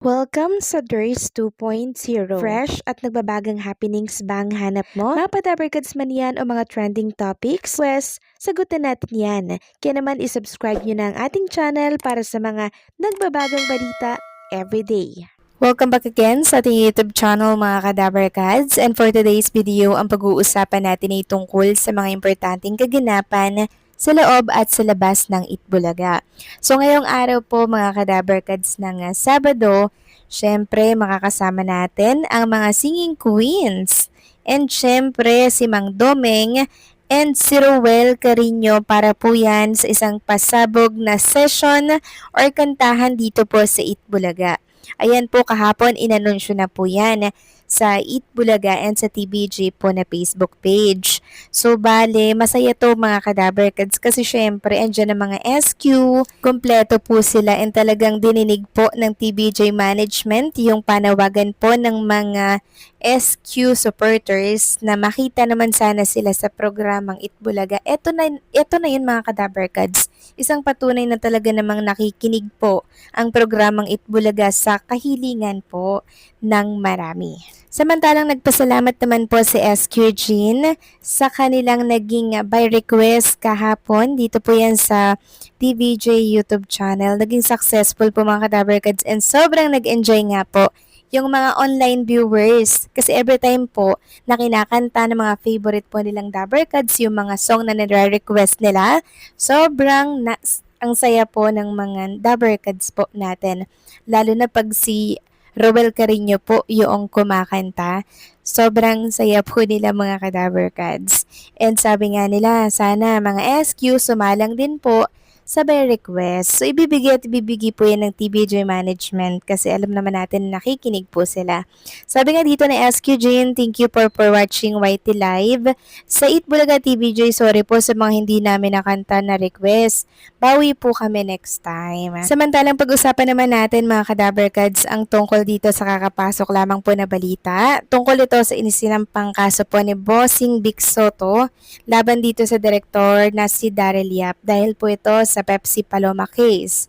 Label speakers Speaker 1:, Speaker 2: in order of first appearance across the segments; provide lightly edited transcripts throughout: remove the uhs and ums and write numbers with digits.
Speaker 1: Welcome sa DRS 2.0. Fresh at nagbabagang happenings ba ang hanap mo? Mga padabarkads man yan o mga trending topics? Pwes, sagutin natin yan. Kaya naman isubscribe nyo na ang ating channel para sa mga nagbabagang balita everyday. Welcome back again sa ating YouTube channel mga kadabarkads. And for today's video, ang pag-uusapan natin ay tungkol sa mga importanteng kaganapan sa loob at sa labas ng Itbulaga. So ngayong araw po mga kadabarkads ng Sabado, syempre makakasama natin ang mga singing queens. And syempre si Mang Domeng and si Ruel Carino para po yan sa isang pasabog na session or kantahan dito po sa Itbulaga. Ayan po kahapon inanunsyo na po yan sa Itbulaga and sa TBJ po na Facebook page. So bale, masaya to mga kadabarkads kasi syempre andyan ang mga SQ, kompleto po sila and talagang dininig po ng TBJ management yung panawagan po ng mga SQ supporters na makita naman sana sila sa programang Itbulaga. Ito na yun mga kadabarkads. Isang patunay na talaga namang nakikinig po ang programang Itbulaga sa kahilingan po ng marami. Samantalang nagpasalamat naman po si SQ Jean sa kanilang naging by request kahapon. Dito po yan sa TVJ YouTube channel. Naging successful po mga kadabarkads and sobrang nag-enjoy nga po yung mga online viewers. Kasi every time po na kinakanta ng mga favorite po nilang dabarkads, yung mga song na nire-request nila, sobrang ang saya po ng mga dabarkads po natin. Lalo na pag si Ruel Carino po yung kumakanta. Sobrang saya po nila mga kadabarkads. And sabi nga nila, sana mga SQ sumalang din po sa by request. So ibibigay po yan ng TBJ management kasi alam naman natin na nakikinig po sila. Sabi nga dito na SQ Jane, thank you for watching YT Live. Sa Itbulaga TBJ, sorry po sa mga hindi namin nakanta na request. Bawi po kami next time. Samantalang pag-usapan naman natin mga kadabarkads ang tungkol dito sa kakapasok lamang po na balita. Tungkol ito sa inisinampang kaso po ni Bossing Vic Soto laban dito sa direktor na si Daryl Yap dahil po ito sa Pepsi Paloma case.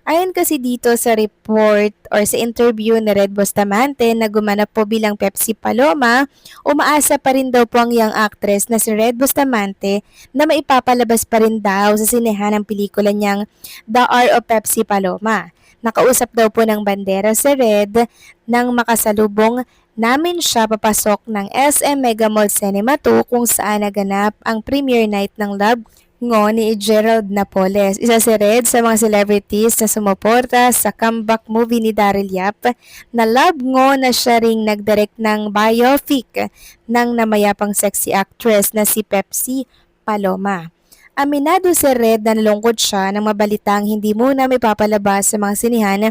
Speaker 1: Ayon kasi dito sa report or sa interview ni Red Bustamante na gumanap po bilang Pepsi Paloma, umaasa pa rin daw po ang young actress na si Red Bustamante na maipapalabas pa rin daw sa sinehan ng pelikula niyang The Hour of Pepsi Paloma. Nakausap daw po ng bandera si Red nang makasalubong namin siya papasok ng SM Mega Mall Cinema 2 kung saan naganap ang premiere night ng Love Ngo ni Gerald Napoles. Isa si Red sa mga celebrities na sumuporta sa comeback movie ni Daryl Yap na Love Ngo na siya ring nagdirect ng biopic ng namayapang sexy actress na si Pepsi Paloma. Aminado si Red na nalungkot siya nang mabalitang hindi muna may papalabas sa mga sinihan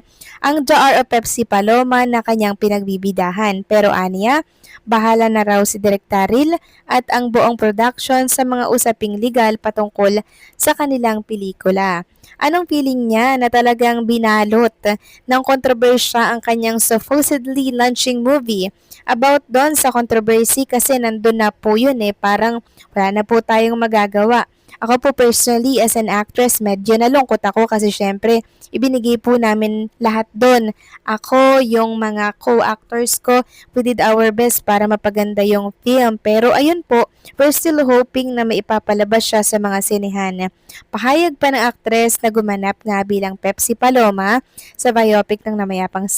Speaker 1: ang The Hour of Pepsi Paloma na kanyang pinagbibidahan. Pero aniya, bahala na raw si Direk Daryl at ang buong production sa mga usaping legal patungkol sa kanilang pelikula. Anong feeling niya na talagang binalot ng kontrobersya ang kanyang supposedly launching movie? About doon sa controversy kasi nandun na po yun parang wala na po tayong magagawa. Ako po personally as an actress, medyo nalungkot ako kasi syempre ibinigay po namin lahat doon. Ako, yung mga co-actors ko, we did our best para mapaganda yung film. Pero ayun po, we're still hoping na maipapalabas siya sa mga sinehan. Pahayag pa ng actress na gumanap nga bilang Pepsi Paloma sa biopic ng namayapang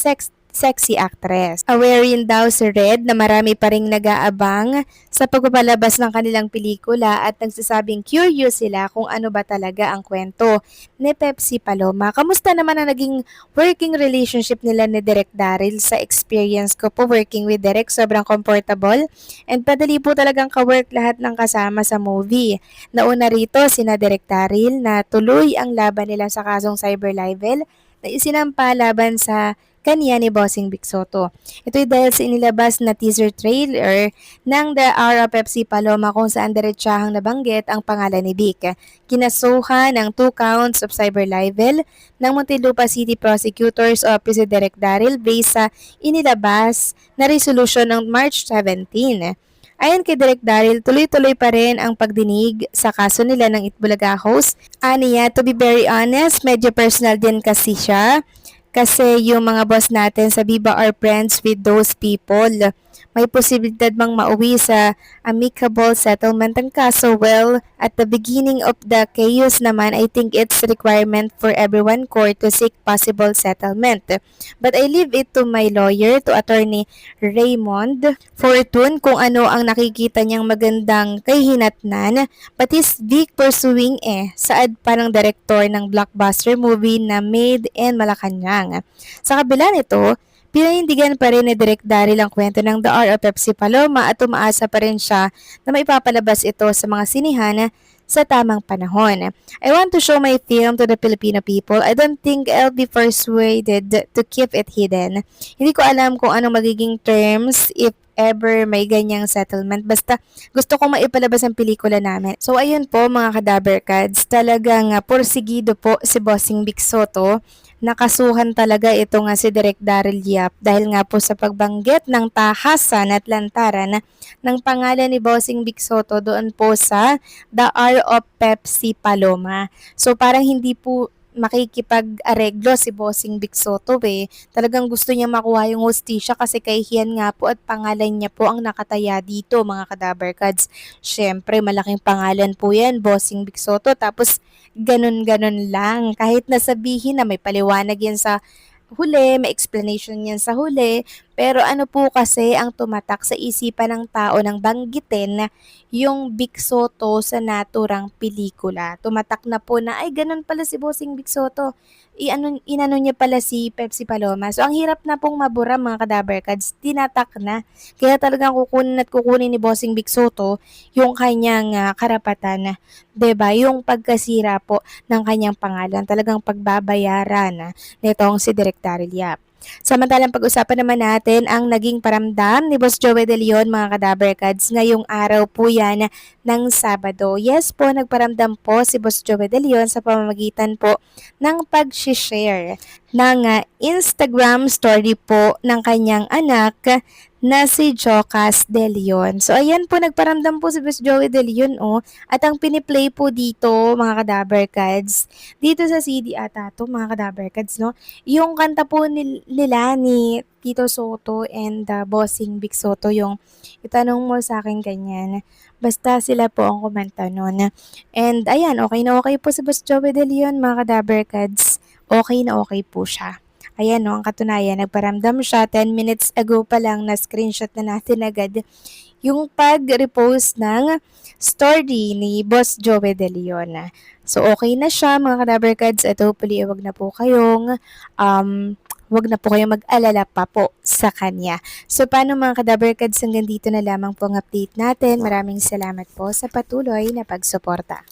Speaker 1: sexy actress. Aware rin daw si Red na marami pa ring nag-aabang sa pagpapalabas ng kanilang pelikula at nagsasabing curious sila kung ano ba talaga ang kwento ni Pepsi Paloma. Kamusta naman ang naging working relationship nila ni Direk Daryl? Sa experience ko po working with Direk, sobrang comfortable and padali po talagang ka-work lahat ng kasama sa movie. Nauna rito sina Direk Daryl na tuloy ang laban nila sa kasong cyber libel na isinampa laban sa kanya ni Bossing Vic Soto. Ito'y dahil sa inilabas na teaser trailer ng The Hour of Pepsi Paloma kung saan diretsahang nabanggit ang pangalan ni Vic. Kinasuhan ng 2 counts of cyber libel ng Muntinlupa City Prosecutor's Office si Direk Daryl based sa inilabas na resolution ng March 17. Ayon kay Direk Daryl, tuloy-tuloy pa rin ang pagdinig sa kaso nila ng Itbulaga host. Aniya, to be very honest, medyo personal din kasi siya. Kasi yung mga boss natin sa Viva are friends with those people. May posibilidad mang mauwi sa amicable settlement ang kaso. Well, at the beginning of the chaos naman, I think it's requirement for everyone court to seek possible settlement. But I leave it to my lawyer, to attorney Raymond Fortune, kung ano ang nakikita niyang magandang kahinatnan. But is Vic pursuing saad pa ng director ng blockbuster movie na Made in Malacanang. Sa kabila nito, pinanindigan pa rin ni Direk Daryl ang kwento ng The R of Pepsi Paloma at umaasa pa rin siya na maipapalabas ito sa mga sinihan sa tamang panahon. I want to show my film to the Filipino people. I don't think I'll be persuaded to keep it hidden. Hindi ko alam kung anong magiging terms if ever may ganyang settlement. Basta gusto kong maipalabas ang pelikula namin. So ayun po mga kadaber cards, talagang porsigido po si Bossing Vic Soto. Nakasuhan talaga ito nga si Direk Daryl Yap dahil nga po sa pagbanggit ng tahasan at lantaran ng pangalan ni Bossing Vic Soto doon po sa The R of Pepsi Paloma. So parang hindi po makikipag-areglo si Bossing Vic Soto Talagang gusto niya makuha yung hostisya kasi kahihiyan nga po at pangalan niya po ang nakataya dito mga kadaber cards. Syempre malaking pangalan po yan, Bossing Vic Soto. Tapos ganun-ganun lang. Kahit nasabihin na may paliwanag yan sa huli, may explanation yan sa huli, pero ano po kasi ang tumatak sa isipan ng tao nang banggitin na yung Vic Soto sa naturang pelikula. Tumatak na po na, ay ganun pala si Bossing Vic Soto. Inano niya pala si Pepsi Paloma. So, ang hirap na pong mabura mga kadaber cards, tinatak na. Kaya talagang kukunin ni Bossing Vic Soto yung kanyang karapatan, 'di ba? Yung pagkasira po ng kanyang pangalan, talagang pagbabayaran nitong si Direk Daryl Yap. Samantalang pag-usapan naman natin ang naging paramdam ni Boss Joey De Leon mga kadaber cards ngayong araw po yan ng Sabado. Yes po, nagparamdam po si Boss Joey De Leon sa pamamagitan po ng pag-share ng Instagram story po ng kanyang anak na si Jocas De Leon. So ayan po, nagparamdam po si Boss Joey De Leon at ang piniplay po dito mga kadaber cards dito sa CD ata to mga kadaber cards yung kanta po nila ni Tito Soto and Bossing Vic Soto, yung itanong mo sa akin ganyan. Basta sila po ang kumanta nun. And ayan, okay na okay po si Boss Joey De Leon mga kadaber cards. Okay na okay po siya. Ayan ang katunayan, nagparamdam siya 10 minutes ago pa lang, na screenshot na natin agad yung pag-repost ng story ni Boss Joey De Leon. So okay na siya mga kadaber cards at hopefully wag na po kayong mag-alala pa po sa kanya. So paano mga kadaber cards, hanggang dito na lamang po ang update natin. Maraming salamat po sa patuloy na pagsuporta.